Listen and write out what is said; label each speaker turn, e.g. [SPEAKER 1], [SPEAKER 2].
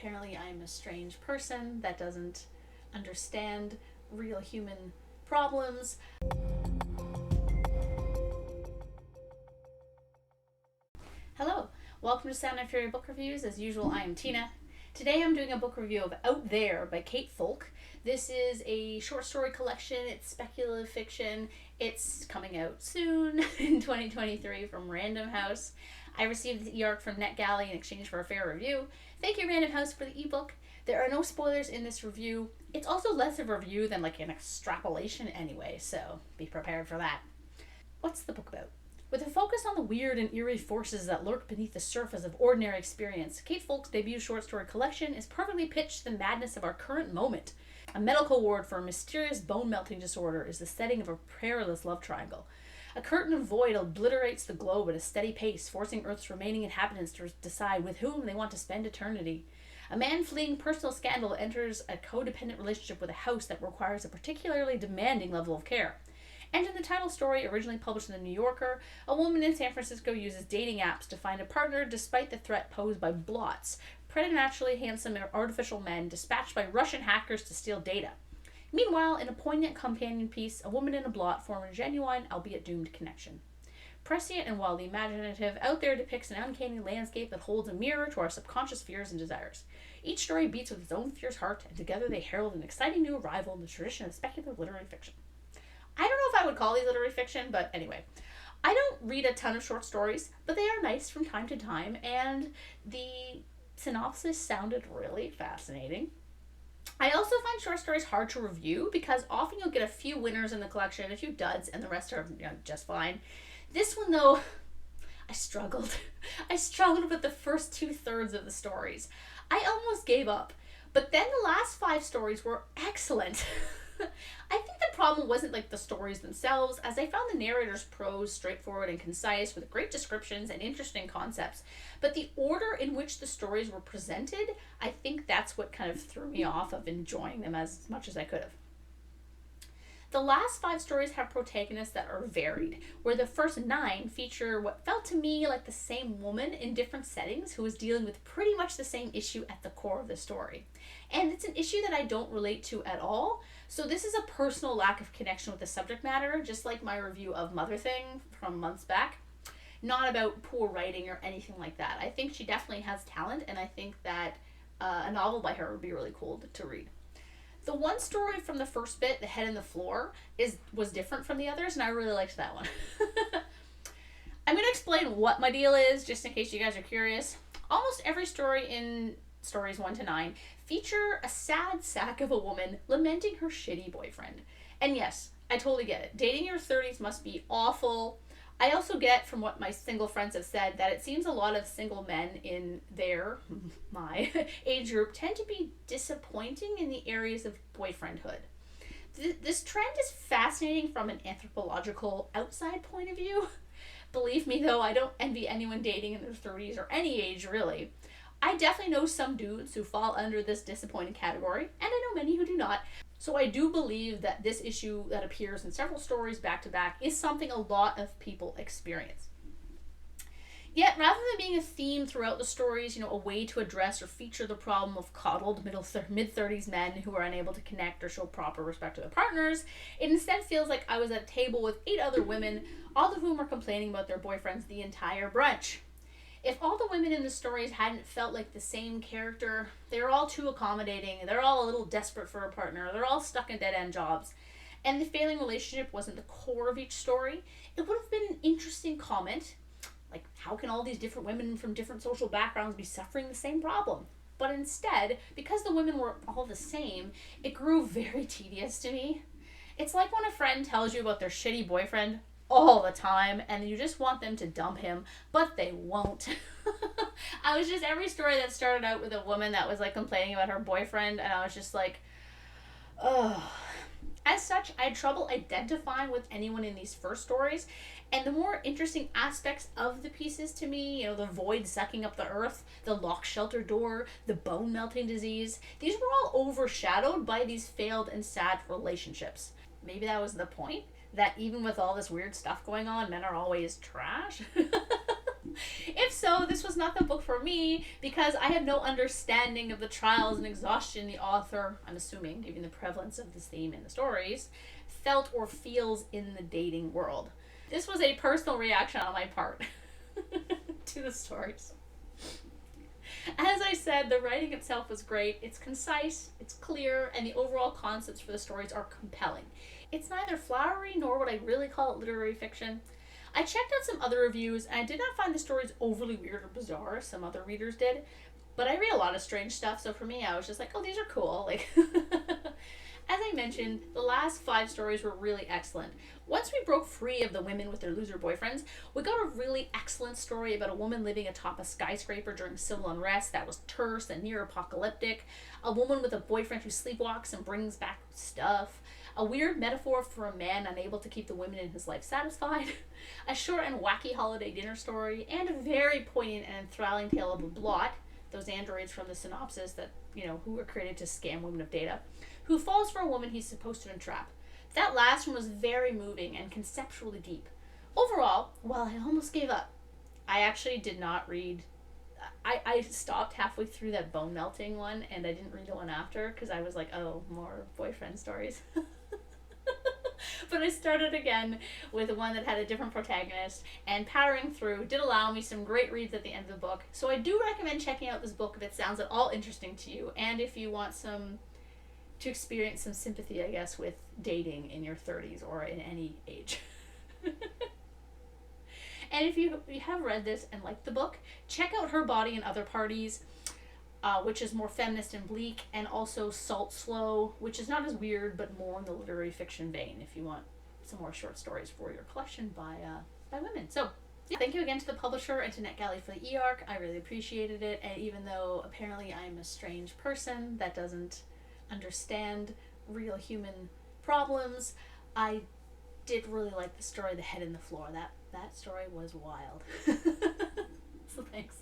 [SPEAKER 1] apparently I'm a strange person that doesn't understand real human problems. Hello, welcome to Sound and Fury Book Reviews. As usual, I am Tina. Today I'm doing a book review of Out There by Kate Folk. This is a short story collection. It's speculative fiction. It's coming out soon in 2023 from Random House. I received the e-arc from NetGalley in exchange for a fair review. Thank you, Random House, for the ebook. There are no spoilers in this review. It's also less of a review than like an extrapolation anyway, so be prepared for that. What's the book about? With a focus on the weird and eerie forces that lurk beneath the surface of ordinary experience, Kate Folk's debut short story collection is perfectly pitched to the madness of our current moment. A medical ward for a mysterious bone-melting disorder is the setting of a perilous love triangle. A curtain of void obliterates the globe at a steady pace, forcing Earth's remaining inhabitants to decide with whom they want to spend eternity. A man fleeing personal scandal enters a codependent relationship with a house that requires a particularly demanding level of care. And in the title story, originally published in The New Yorker, a woman in San Francisco uses dating apps to find a partner despite the threat posed by blots, preternaturally handsome artificial men dispatched by Russian hackers to steal data. Meanwhile, in a poignant companion piece, a woman and a blot form a genuine, albeit doomed, connection. Prescient and wildly imaginative, Out There depicts an uncanny landscape that holds a mirror to our subconscious fears and desires. Each story beats with its own fierce heart, and together they herald an exciting new arrival in the tradition of speculative literary fiction. I don't know if I would call these literary fiction, but anyway. I don't read a ton of short stories, but they are nice from time to time, and the synopsis sounded really fascinating. I also find short stories hard to review because often you'll get a few winners in the collection, a few duds, and the rest are just fine. This one, though, I struggled. I struggled with the first 2/3 of the stories. I almost gave up, but then the last 5 stories were excellent. I think the problem wasn't like the stories themselves, as I found the narrator's prose straightforward and concise with great descriptions and interesting concepts, but the order in which the stories were presented, I think that's what kind of threw me off of enjoying them as much as I could have. The last 5 stories have protagonists that are varied, where the first 9 feature what felt to me like the same woman in different settings who is dealing with pretty much the same issue at the core of the story. And it's an issue that I don't relate to at all, so this is a personal lack of connection with the subject matter, just like my review of Mother Thing from months back. Not about poor writing or anything like that. I think she definitely has talent, and I think that a novel by her would be really cool to read. The one story from the first bit, The Head and the Floor, was different from the others, and I really liked that one. I'm going to explain what my deal is, just in case you guys are curious. Almost every story in stories 1 to 9 feature a sad sack of a woman lamenting her shitty boyfriend. And yes, I totally get it. Dating your 30s must be awful. I also get from what my single friends have said that it seems a lot of single men in my age group tend to be disappointing in the areas of boyfriendhood. This trend is fascinating from an anthropological outside point of view. Believe me though, I don't envy anyone dating in their 30s or any age really. I definitely know some dudes who fall under this disappointing category, and I know many who do not. So I do believe that this issue that appears in several stories back to back is something a lot of people experience. Yet, rather than being a theme throughout the stories, a way to address or feature the problem of coddled mid-30s men who are unable to connect or show proper respect to their partners, it instead feels like I was at a table with 8 other women, all of whom are complaining about their boyfriends the entire brunch. If all the women in the stories hadn't felt like the same character, they're all too accommodating, they're all a little desperate for a partner, they're all stuck in dead-end jobs, and the failing relationship wasn't the core of each story, it would have been an interesting comment, like how can all these different women from different social backgrounds be suffering the same problem? But instead, because the women were all the same, it grew very tedious to me. It's like when a friend tells you about their shitty boyfriend all the time and you just want them to dump him, but they won't. I was just, every story that started out with a woman that was like complaining about her boyfriend, and I was just like, ugh. As such, I had trouble identifying with anyone in these first stories, and the more interesting aspects of the pieces to me, the void sucking up the earth, the locked shelter door, the bone melting disease, these were all overshadowed by these failed and sad relationships. Maybe that was the point, that even with all this weird stuff going on, men are always trash. If so, this was not the book for me because I have no understanding of the trials and exhaustion the author, I'm assuming, given the prevalence of this theme in the stories, felt or feels in the dating world. This was a personal reaction on my part to the stories. As I said, the writing itself was great. It's concise, it's clear, and the overall concepts for the stories are compelling. It's neither flowery nor would I really call it literary fiction. I checked out some other reviews and I did not find the stories overly weird or bizarre, some other readers did. But I read a lot of strange stuff, so for me I was just like, oh, these are cool. Like as I mentioned, the last 5 stories were really excellent. Once we broke free of the women with their loser boyfriends, we got a really excellent story about a woman living atop a skyscraper during civil unrest that was terse and near apocalyptic, a woman with a boyfriend who sleepwalks and brings back stuff, a weird metaphor for a man unable to keep the women in his life satisfied, a short and wacky holiday dinner story, and a very poignant and enthralling tale of a blot, those androids from the synopsis that, who were created to scam women of data, who falls for a woman he's supposed to entrap. That last one was very moving and conceptually deep. Overall, while I almost gave up, I actually did not read. I stopped halfway through that bone melting one and I didn't read the one after because I was like, oh, more boyfriend stories. But I started again with one that had a different protagonist, and powering through did allow me some great reads at the end of the book. So I do recommend checking out this book if it sounds at all interesting to you, and if you want to experience some sympathy, I guess, with dating in your 30s or in any age. And if you have read this and liked the book, check out Her Body and Other Parties, which is more feminist and bleak, and also Salt Slow, which is not as weird but more in the literary fiction vein if you want some more short stories for your collection by women. So yeah, thank you again to the publisher and to NetGalley for the e-arc. I really appreciated it, and even though apparently I'm a strange person that doesn't understand real human problems, I did really like the story The Head in the Floor. That story was wild. So thanks.